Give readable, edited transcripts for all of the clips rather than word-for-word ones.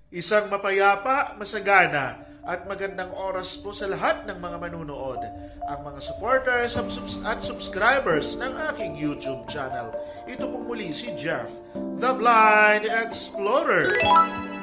Isang mapayapa, masagana, at magandang oras po sa lahat ng mga manunood, ang mga supporters at subscribers ng aking YouTube channel. Ito pong muli si Jeff, the Blind Explorer.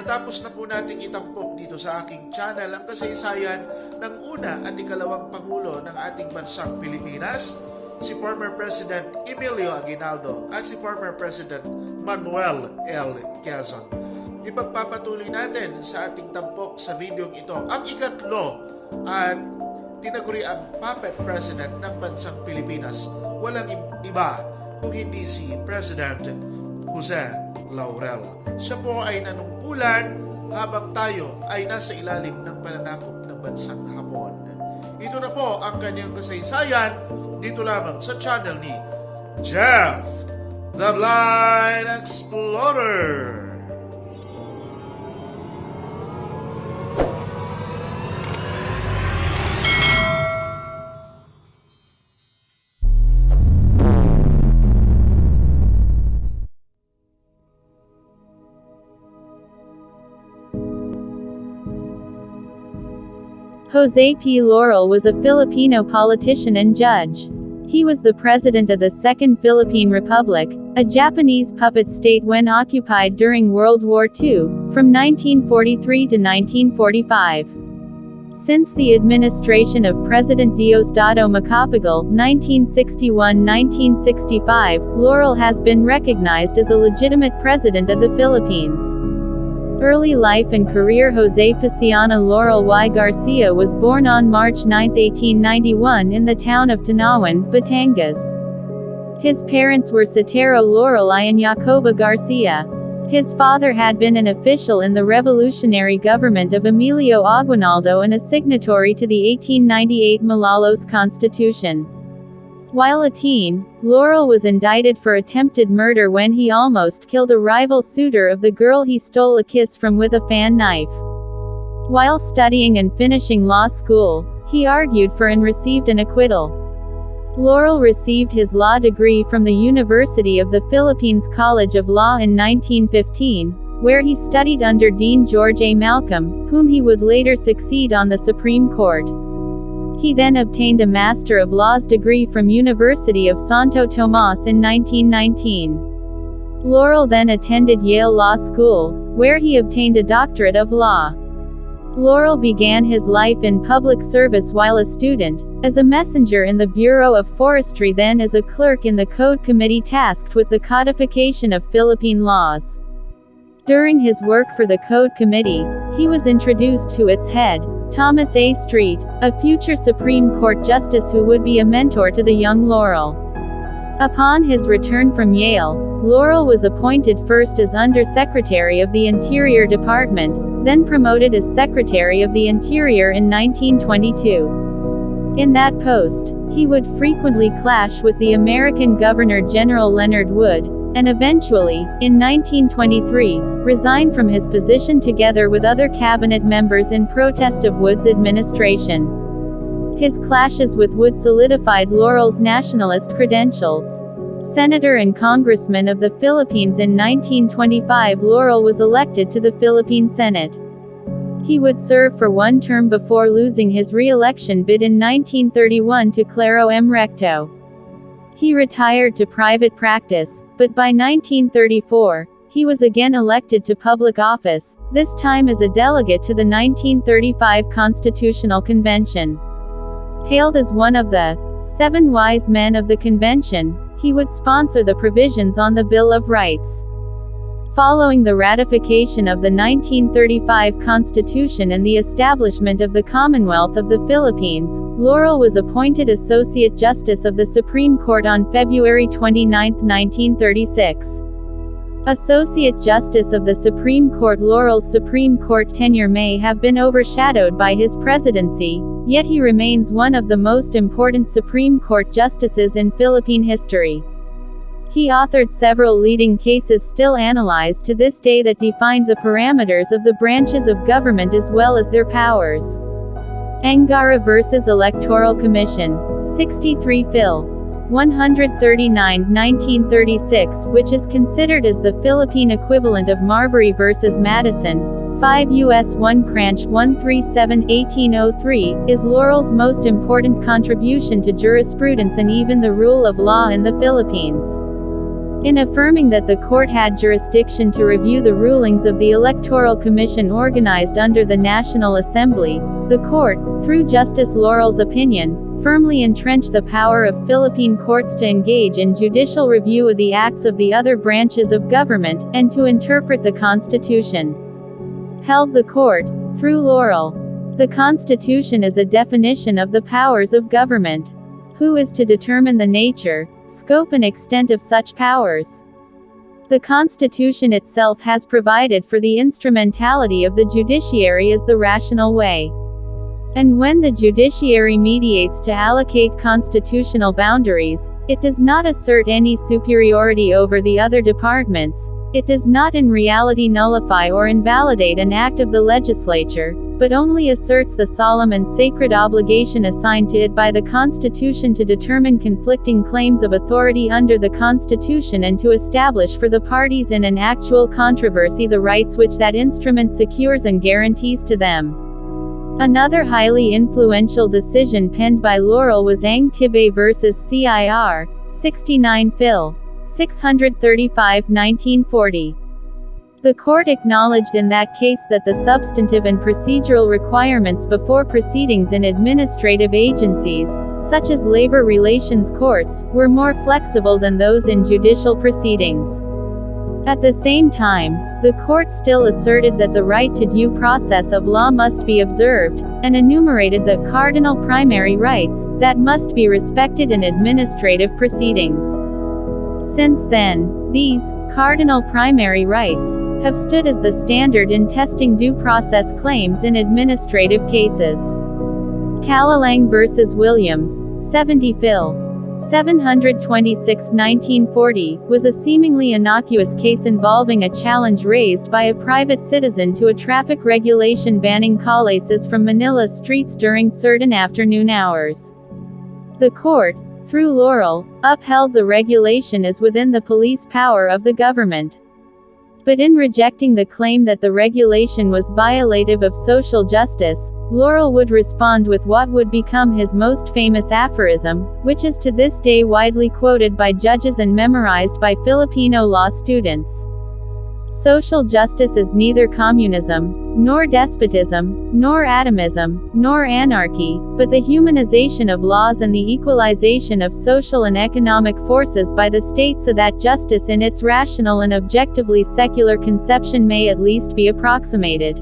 Natapos na po nating itampok dito sa aking channel ang kasaysayan ng una at ikalawang Pangulo ng ating bansang Pilipinas, si former President Emilio Aguinaldo at si former President Manuel L. Quezon. Ipagpapatuloy natin sa ating tampok sa videong ito ang ikatlo at tinaguri ang Papet President ng bansang Pilipinas. Walang iba kung hindi si President Jose Laurel. Siya po ay nanungkulan habang tayo ay nasa ilalim ng pananakop ng bansang Hapon. Ito na po ang kanyang kasaysayan dito lamang sa channel ni Jeff, the Blind Explorer. Jose P. Laurel was a Filipino politician and judge. He was the president of the Second Philippine Republic, a Japanese puppet state when occupied during World War II, from 1943 to 1945. Since the administration of President Diosdado Macapagal, 1961-1965, Laurel has been recognized as a legitimate president of the Philippines. Early life and career. Jose Paciano Laurel y Garcia was born on March 9, 1891 in the town of Tanawan, Batangas. His parents were Sotero Laurel y and Jacoba Garcia. His father had been an official in the revolutionary government of Emilio Aguinaldo and a signatory to the 1898 Malolos Constitution. While a teen, Laurel was indicted for attempted murder when he almost killed a rival suitor of the girl he stole a kiss from with a fan knife. While studying and finishing law school, he argued for and received an acquittal. Laurel received his law degree from the University of the Philippines College of Law in 1915, where he studied under Dean George A. Malcolm, whom he would later succeed on the Supreme Court. He then obtained a Master of Laws degree from University of Santo Tomas in 1919. Laurel then attended Yale Law School, where he obtained a doctorate of law. Laurel began his life in public service while a student, as a messenger in the Bureau of Forestry, then as a clerk in the Code Committee tasked with the codification of Philippine laws. During his work for the Code Committee, he was introduced to its head, Thomas A. Street, a future Supreme Court justice who would be a mentor to the young Laurel. Upon his return from Yale, Laurel was appointed first as Under-Secretary of the Interior Department, then promoted as Secretary of the Interior in 1922. In that post, he would frequently clash with the American Governor-General Leonard Wood, and eventually, in 1923, resigned from his position together with other cabinet members in protest of Wood's administration. His clashes with Wood solidified Laurel's nationalist credentials. Senator and Congressman of the Philippines in 1925, Laurel was elected to the Philippine Senate. He would serve for one term before losing his re-election bid in 1931 to Claro M. Recto. He retired to private practice, but by 1934, he was again elected to public office, this time as a delegate to the 1935 Constitutional Convention. Hailed as one of the 7 wise men of the convention, he would sponsor the provisions on the Bill of Rights. Following the ratification of the 1935 Constitution and the establishment of the Commonwealth of the Philippines, Laurel was appointed Associate Justice of the Supreme Court on February 29, 1936. Associate Justice of the Supreme Court. Laurel's Supreme Court tenure may have been overshadowed by his presidency, yet he remains one of the most important Supreme Court justices in Philippine history. He authored several leading cases still analyzed to this day that defined the parameters of the branches of government as well as their powers. Angara vs. Electoral Commission, 63 Phil. 139, 1936, which is considered as the Philippine equivalent of Marbury vs. Madison, 5 U.S. 1 Cranch 137 1803, is Laurel's most important contribution to jurisprudence and even the rule of law in the Philippines. In affirming that the court had jurisdiction to review the rulings of the Electoral Commission organized under the National Assembly, the court, through Justice Laurel's opinion, firmly entrenched the power of Philippine courts to engage in judicial review of the acts of the other branches of government, and to interpret the Constitution. Held the court, through Laurel. The Constitution is a definition of the powers of government. Who is to determine the nature, scope and extent of such powers? The Constitution itself has provided for the instrumentality of the judiciary as the rational way. And when the judiciary mediates to allocate constitutional boundaries, it does not assert any superiority over the other departments. It does not in reality nullify or invalidate an act of the legislature, but only asserts the solemn and sacred obligation assigned to it by the Constitution to determine conflicting claims of authority under the Constitution and to establish for the parties in an actual controversy the rights which that instrument secures and guarantees to them. Another highly influential decision penned by Laurel was Ang Tibay vs. CIR, 69 Phil. 635 1940. The court acknowledged in that case that the substantive and procedural requirements before proceedings in administrative agencies, such as labor relations courts, were more flexible than those in judicial proceedings. At the same time, the court still asserted that the right to due process of law must be observed, and enumerated the cardinal primary rights that must be respected in administrative proceedings. Since then, these cardinal primary rights have stood as the standard in testing due process claims in administrative cases. Calalang vs. Williams, 70 Phil. 726 1940, was a seemingly innocuous case involving a challenge raised by a private citizen to a traffic regulation banning calaces from Manila streets during certain afternoon hours. The court, through Laurel, upheld the regulation as within the police power of the government. But in rejecting the claim that the regulation was violative of social justice, Laurel would respond with what would become his most famous aphorism, which is to this day widely quoted by judges and memorized by Filipino law students. Social justice is neither communism, nor despotism, nor atomism, nor anarchy, but the humanization of laws and the equalization of social and economic forces by the state so that justice in its rational and objectively secular conception may at least be approximated.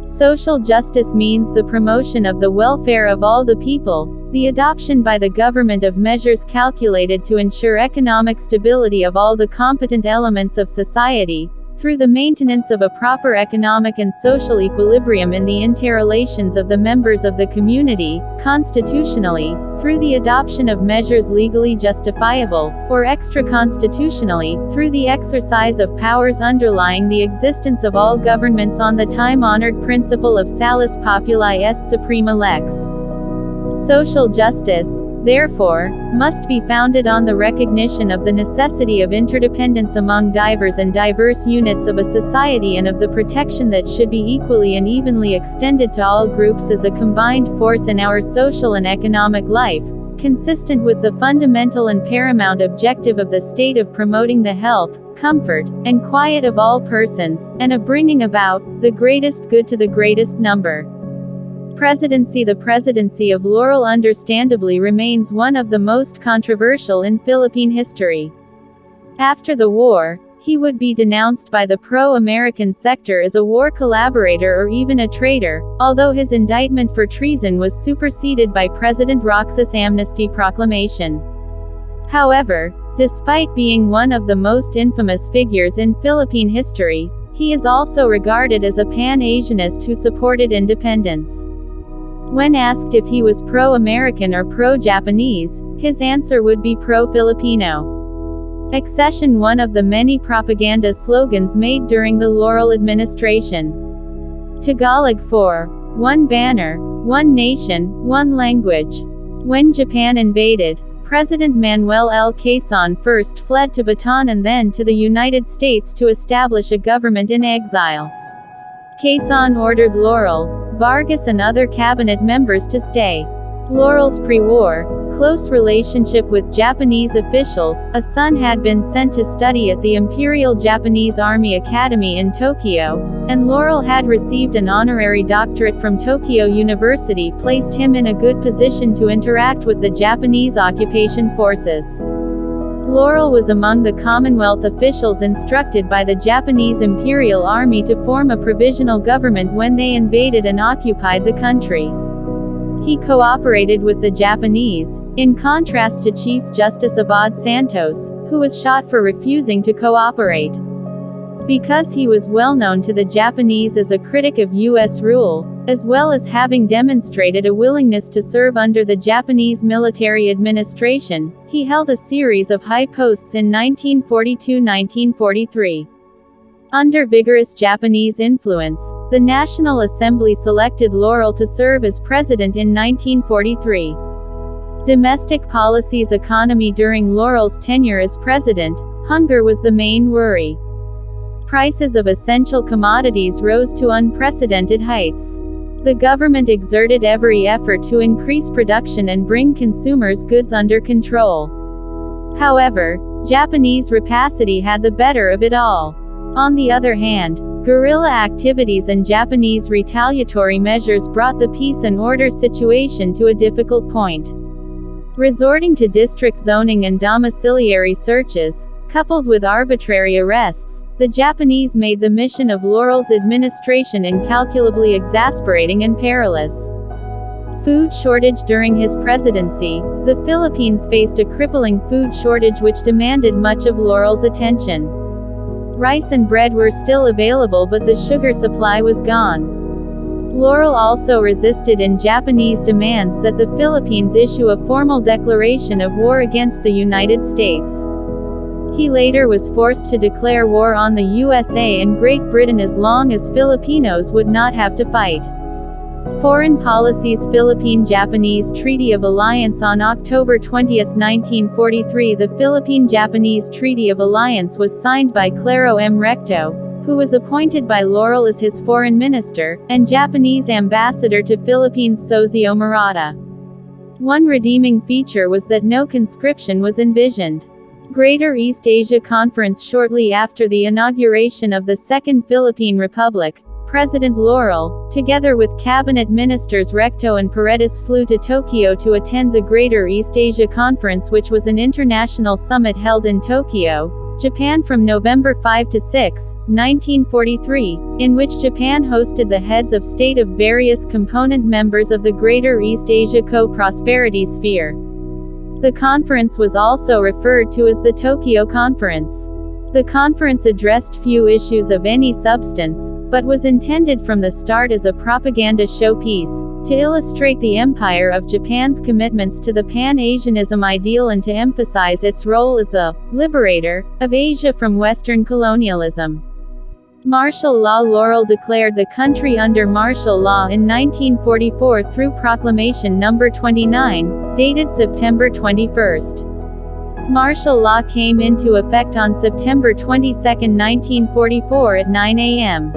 Social justice means the promotion of the welfare of all the people, the adoption by the government of measures calculated to ensure economic stability of all the competent elements of society, through the maintenance of a proper economic and social equilibrium in the interrelations of the members of the community, constitutionally, through the adoption of measures legally justifiable, or extra-constitutionally, through the exercise of powers underlying the existence of all governments on the time-honored principle of salus populi est suprema lex. Social justice, therefore, must be founded on the recognition of the necessity of interdependence among divers and diverse units of a society and of the protection that should be equally and evenly extended to all groups as a combined force in our social and economic life, consistent with the fundamental and paramount objective of the state of promoting the health, comfort, and quiet of all persons, and of bringing about the greatest good to the greatest number. The presidency of Laurel understandably remains one of the most controversial in Philippine history. After the war, he would be denounced by the pro-American sector as a war collaborator or even a traitor, although his indictment for treason was superseded by President Roxas' amnesty proclamation. However, despite being one of the most infamous figures in Philippine history, he is also regarded as a Pan-Asianist who supported independence. When asked if he was pro-American or pro-Japanese, his answer would be pro-Filipino. Accession, one of the many propaganda slogans made during the Laurel administration. Tagalog for one banner, one nation, one language. When Japan invaded, President Manuel L. Quezon first fled to Bataan and then to the United States to establish a government in exile. Quezon ordered Laurel, Vargas and other cabinet members to stay. Laurel's pre-war, close relationship with Japanese officials, a son had been sent to study at the Imperial Japanese Army Academy in Tokyo, and Laurel had received an honorary doctorate from Tokyo University, placed him in a good position to interact with the Japanese occupation forces. Laurel was among the Commonwealth officials instructed by the Japanese Imperial Army to form a provisional government when they invaded and occupied the country. He cooperated with the Japanese, in contrast to Chief Justice Abad Santos, who was shot for refusing to cooperate. Because he was well known to the Japanese as a critic of U.S. rule, as well as having demonstrated a willingness to serve under the Japanese military administration, he held a series of high posts in 1942–1943. Under vigorous Japanese influence, the National Assembly selected Laurel to serve as president in 1943. Domestic policy's economy during Laurel's tenure as president, hunger was the main worry. Prices of essential commodities rose to unprecedented heights. The government exerted every effort to increase production and bring consumers' goods under control. However, Japanese rapacity had the better of it all. On the other hand, guerrilla activities and Japanese retaliatory measures brought the peace and order situation to a difficult point. Resorting to district zoning and domiciliary searches, coupled with arbitrary arrests, the Japanese made the mission of Laurel's administration incalculably exasperating and perilous. Food shortage during his presidency, the Philippines faced a crippling food shortage which demanded much of Laurel's attention. Rice and bread were still available, but the sugar supply was gone. Laurel also resisted in Japanese demands that the Philippines issue a formal declaration of war against the United States. He later was forced to declare war on the USA and Great Britain as long as Filipinos would not have to fight. Foreign Policy's Philippine-Japanese Treaty of Alliance. On October 20, 1943, the Philippine-Japanese Treaty of Alliance was signed by Claro M. Recto, who was appointed by Laurel as his foreign minister, and Japanese ambassador to Philippines Sozio Murata. One redeeming feature was that no conscription was envisioned. Greater East Asia Conference. Shortly after the inauguration of the Second Philippine Republic, President Laurel, together with cabinet ministers Recto and Paredes, flew to Tokyo to attend the Greater East Asia Conference, which was an international summit held in Tokyo, Japan from November 5 to 6, 1943, in which Japan hosted the heads of state of various component members of the Greater East Asia Co-Prosperity Sphere. The conference was also referred to as the Tokyo Conference. The conference addressed few issues of any substance, but was intended from the start as a propaganda showpiece, to illustrate the Empire of Japan's commitments to the Pan-Asianism ideal and to emphasize its role as the liberator of Asia from Western colonialism. Martial law. Laurel declared the country under martial law in 1944 through Proclamation No. 29, dated September 21. Martial law came into effect on September 22, 1944 at 9 a.m.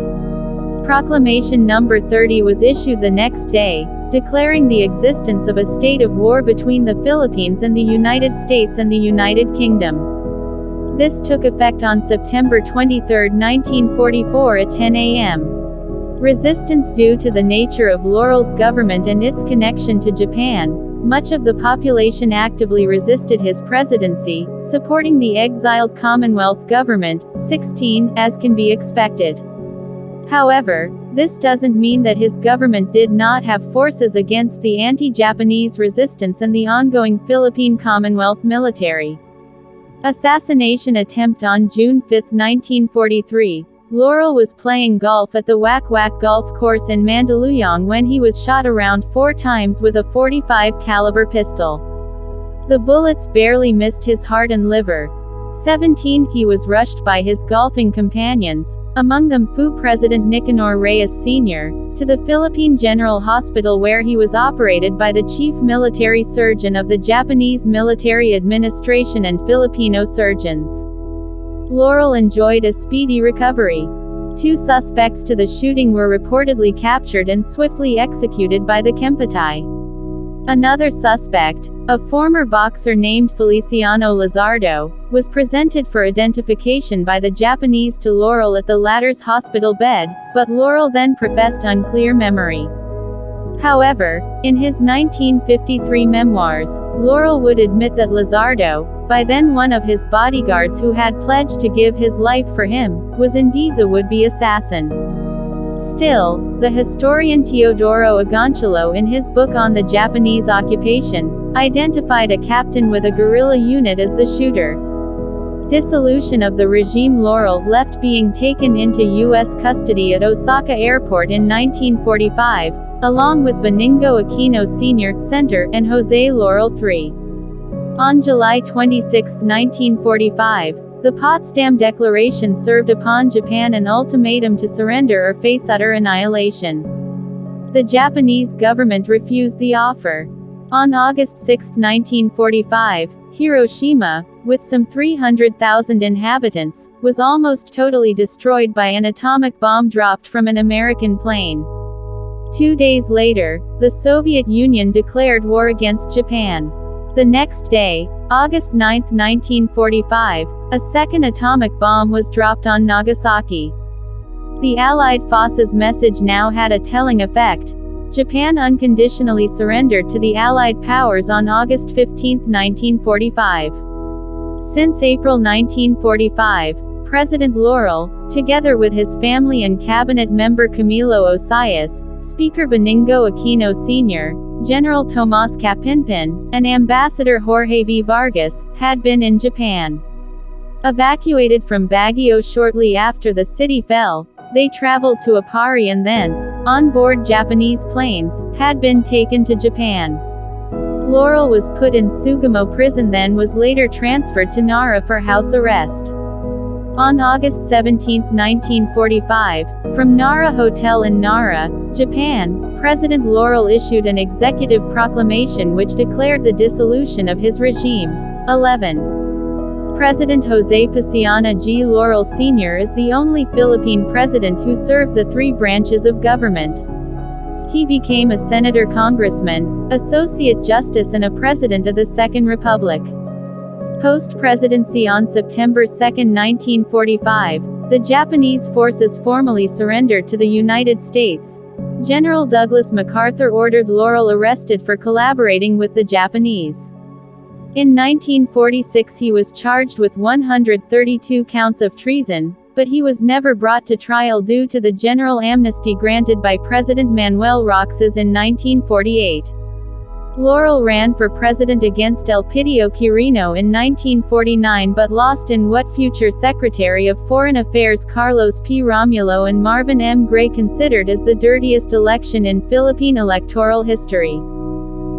Proclamation No. 30 was issued the next day, declaring the existence of a state of war between the Philippines and the United States and the United Kingdom. This took effect on September 23, 1944 at 10 a.m. Resistance. Due to the nature of Laurel's government and its connection to Japan, much of the population actively resisted his presidency, supporting the exiled Commonwealth government, 16, as can be expected. However, this doesn't mean that his government did not have forces against the anti-Japanese resistance and the ongoing Philippine Commonwealth military. Assassination attempt. On June 5, 1943, Laurel was playing golf at the Wak Wak Golf Course in Mandaluyong when he was shot around 4 times with a .45 caliber pistol. The bullets barely missed his heart and liver. 17. He was rushed by his golfing companions, among them FU President Nicanor Reyes Sr., to the Philippine General Hospital, where he was operated by the chief military surgeon of the Japanese Military Administration and Filipino surgeons. Laurel enjoyed a speedy recovery. 2 suspects to the shooting were reportedly captured and swiftly executed by the Kempeitai. Another suspect, a former boxer named Feliciano Lizardo, was presented for identification by the Japanese to Laurel at the latter's hospital bed, but Laurel then professed unclear memory. However, in his 1953 memoirs, Laurel would admit that Lizardo, by then one of his bodyguards who had pledged to give his life for him, was indeed the would-be assassin. Still, the historian Teodoro Agoncillo in his book on the Japanese occupation, identified a captain with a guerrilla unit as the shooter. Dissolution of the regime. Laurel left being taken into U.S. custody at Osaka Airport in 1945, along with Benigno Aquino Sr., Center, and Jose Laurel III. On July 26, 1945, the Potsdam Declaration served upon Japan an ultimatum to surrender or face utter annihilation. The Japanese government refused the offer. On August 6, 1945, Hiroshima, with some 300,000 inhabitants, was almost totally destroyed by an atomic bomb dropped from an American plane. 2 days later, the Soviet Union declared war against Japan. The next day, August 9, 1945, a second atomic bomb was dropped on Nagasaki. The Allied forces' message now had a telling effect. Japan unconditionally surrendered to the Allied powers on August 15, 1945. Since April 1945, President Laurel, together with his family and cabinet member Camilo Osias, Speaker Benigno Aquino Sr., General Tomas Kapinpin, and Ambassador Jorge V. Vargas, had been in Japan. Evacuated from Baguio shortly after the city fell, they traveled to Apari and thence, on board Japanese planes, had been taken to Japan. Laurel was put in Sugamo prison, then was later transferred to Nara for house arrest. On August 17, 1945, from Nara Hotel in Nara, Japan, President Laurel issued an executive proclamation which declared the dissolution of his regime. 11. President Jose Paciana G. Laurel Sr. is the only Philippine president who served the 3 branches of government. He became a senator, congressman, associate justice and a president of the Second Republic. Post-Presidency. On September 2, 1945, the Japanese forces formally surrendered to the United States. General Douglas MacArthur ordered Laurel arrested for collaborating with the Japanese. In 1946 he was charged with 132 counts of treason, but he was never brought to trial due to the general amnesty granted by President Manuel Roxas in 1948. Laurel ran for president against Elpidio Quirino in 1949 but lost in what future Secretary of Foreign Affairs Carlos P. Romulo and Marvin M. Gray considered as the dirtiest election in Philippine electoral history.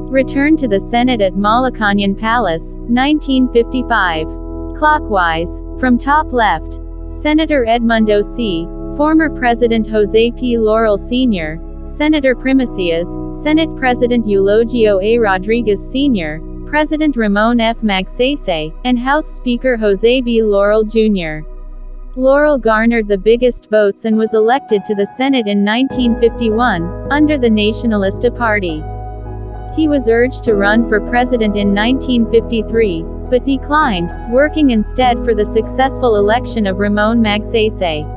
Returned to the Senate at Malacañang Palace, 1955. Clockwise, from top left, Senator Edmundo C., former President Jose P. Laurel Sr., Senator Primicias, Senate President Eulogio A. Rodriguez Sr., President Ramon F. Magsaysay, and House Speaker Jose B. Laurel Jr. Laurel garnered the biggest votes and was elected to the Senate in 1951, under the Nacionalista Party. He was urged to run for president in 1953, but declined, working instead for the successful election of Ramon Magsaysay.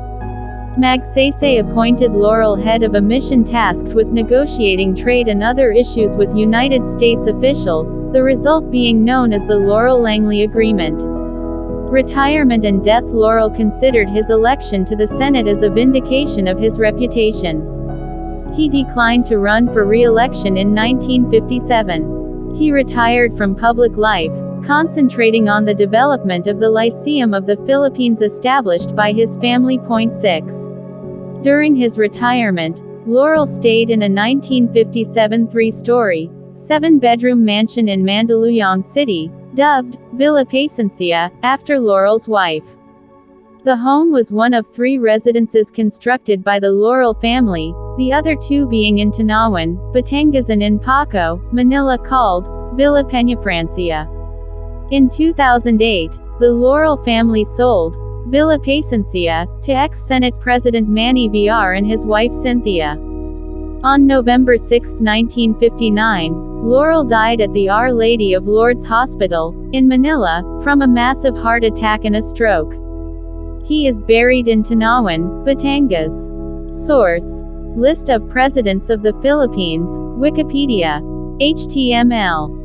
Magsaysay appointed Laurel head of a mission tasked with negotiating trade and other issues with United States officials, the result being known as the Laurel-Langley Agreement. Retirement and death. Laurel considered his election to the Senate as a vindication of his reputation. He declined to run for re-election in 1957. He retired from public life, concentrating on the development of the Lyceum of the Philippines established by his family. 6. During his retirement, Laurel stayed in a 1957 3-story, 7-bedroom mansion in Mandaluyong City, dubbed Villa Pacencia, after Laurel's wife. The home was one of 3 residences constructed by the Laurel family, the other 2 being in Tanawan, Batangas and in Paco, Manila, called Villa Peñafrancia. In 2008, the Laurel family sold Villa Pacencia, to ex-Senate President Manny Villar and his wife Cynthia. On November 6, 1959, Laurel died at the Our Lady of Lourdes Hospital, in Manila, from a massive heart attack and a stroke. He is buried in Tanawan, Batangas. Source: List of Presidents of the Philippines, Wikipedia. HTML